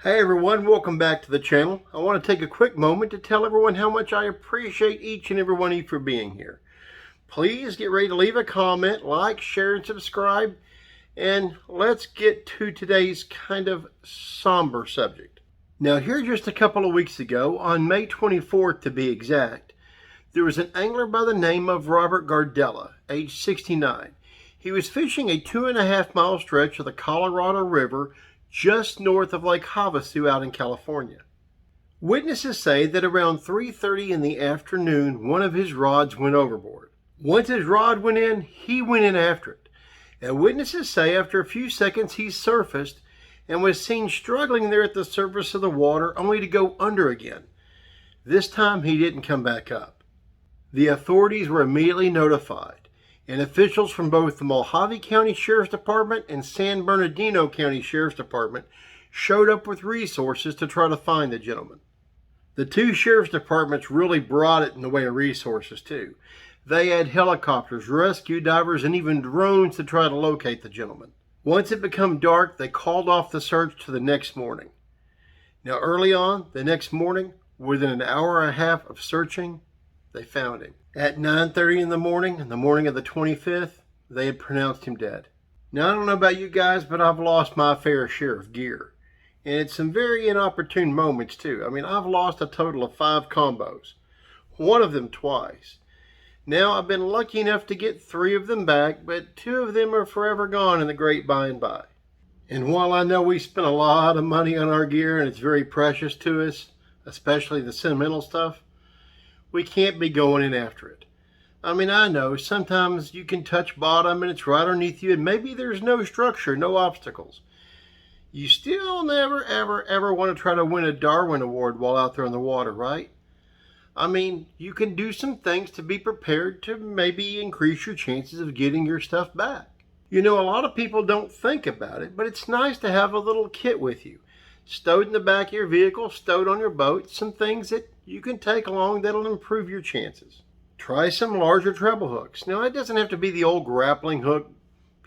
Hey everyone, welcome back to the channel. I want to take a quick moment to tell everyone how much I appreciate each and every one of you for being here. Please get ready to leave a comment, like, share, and subscribe. And let's get to today's kind of somber subject. Now, here just a couple of weeks ago, on May 24th to be exact, there was an angler by the name of Robert Gardella, age 69. He was fishing a 2.5 mile stretch of the Colorado River just north of Lake Havasu out in California. Witnesses say that around 3:30 in the afternoon, one of his rods went overboard. Once his rod went in, he went in after it. And witnesses say after a few seconds he surfaced and was seen struggling there at the surface of the water only to go under again. This time he didn't come back up. The authorities were immediately notified, and officials from both the Mojave County Sheriff's Department and San Bernardino County Sheriff's Department showed up with resources to try to find the gentleman. The two sheriff's departments really brought it in the way of resources too. They had helicopters, rescue divers, and even drones to try to locate the gentleman. Once it became dark, they called off the search to the next morning. Now early on, the next morning, within an hour and a half of searching, they found him. At 9:30 in the morning of the 25th, they had pronounced him dead. Now, I don't know about you guys, but I've lost my fair share of gear. And it's some very inopportune moments, too. I mean, I've lost a total of 5 combos. One of them twice. Now, I've been lucky enough to get 3 of them back, but 2 of them are forever gone in the great by and by. And while I know we spend a lot of money on our gear and it's very precious to us, especially the sentimental stuff, we can't be going in after it. I mean, I know sometimes you can touch bottom and it's right underneath you and maybe there's no structure, no obstacles. You still never, ever want to try to win a Darwin Award while out there in the water, right? I mean, you can do some things to be prepared to maybe increase your chances of getting your stuff back. You know, a lot of people don't think about it, but it's nice to have a little kit with you. Stowed in the back of your vehicle, stowed on your boat, some things that you can take along that'll improve your chances. Try some larger treble hooks. Now, it doesn't have to be the old grappling hook,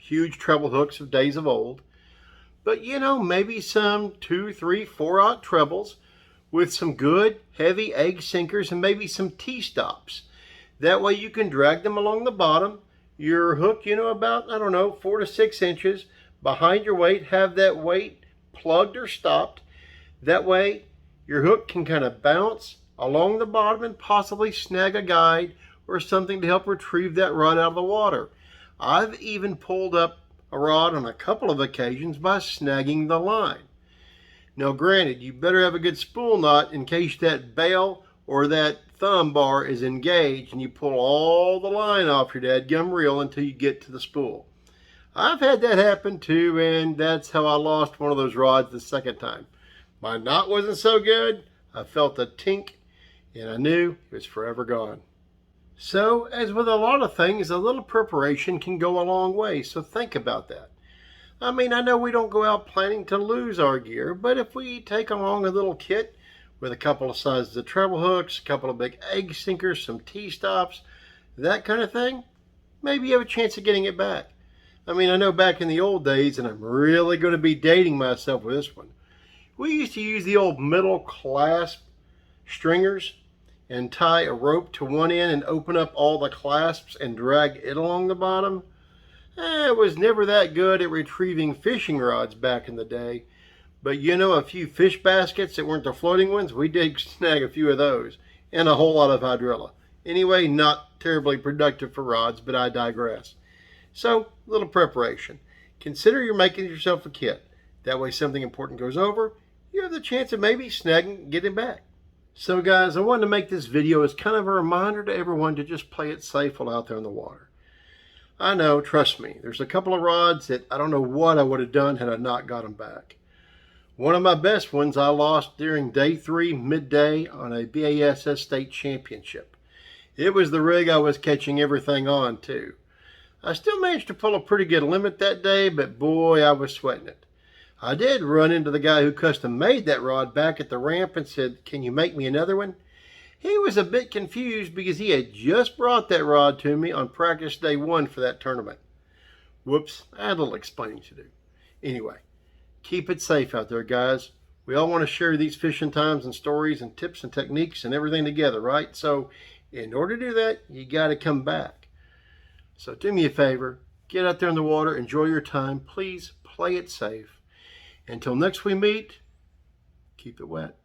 huge treble hooks of days of old. But, you know, maybe some 2, 3, 4/0 trebles with some good, heavy egg sinkers and maybe some T-stops. That way you can drag them along the bottom. Your hook, you know, about, 4 to 6 inches behind your weight. Have that weight plugged or stopped. That way your hook can kind of bounce along the bottom and possibly snag a guide or something to help retrieve that rod out of the water. I've even pulled up a rod on a couple of occasions by snagging the line. Now granted, you better have a good spool knot in case that bail or that thumb bar is engaged and you pull all the line off your dadgum reel until you get to the spool. I've had that happen too, and that's how I lost one of those rods the second time. My knot wasn't so good, I felt a tink, and I knew it was forever gone. So, as with a lot of things, a little preparation can go a long way, so think about that. I mean, I know we don't go out planning to lose our gear, but if we take along a little kit with a couple of sizes of treble hooks, a couple of big egg sinkers, some T-stops, that kind of thing, maybe you have a chance of getting it back. I mean, I know back in the old days, and I'm really going to be dating myself with this one, we used to use the old middle clasp stringers and tie a rope to one end and open up all the clasps and drag it along the bottom. It was never that good at retrieving fishing rods back in the day. But you know, a few fish baskets that weren't the floating ones, we did snag a few of those and a whole lot of hydrilla. Anyway, not terribly productive for rods, but I digress. So, a little preparation. Consider you're making yourself a kit. That way something important goes over, you have the chance of maybe snagging and getting back. So guys, I wanted to make this video as kind of a reminder to everyone to just play it safe while out there in the water. I know, trust me, there's a couple of rods that I don't know what I would have done had I not got them back. One of my best ones I lost during day 3 midday on a BASS state championship. It was the rig I was catching everything on too. I still managed to pull a pretty good limit that day, but boy, I was sweating it. I did run into the guy who custom made that rod back at the ramp and said, "Can you make me another one?" He was a bit confused because he had just brought that rod to me on practice day 1 for that tournament. Whoops, I had a little explaining to do. Anyway, keep it safe out there, guys. We all want to share these fishing times and stories and tips and techniques and everything together, right? So in order to do that, you got to come back. So do me a favor, get out there in the water, enjoy your time. Please play it safe. Until next we meet, keep it wet.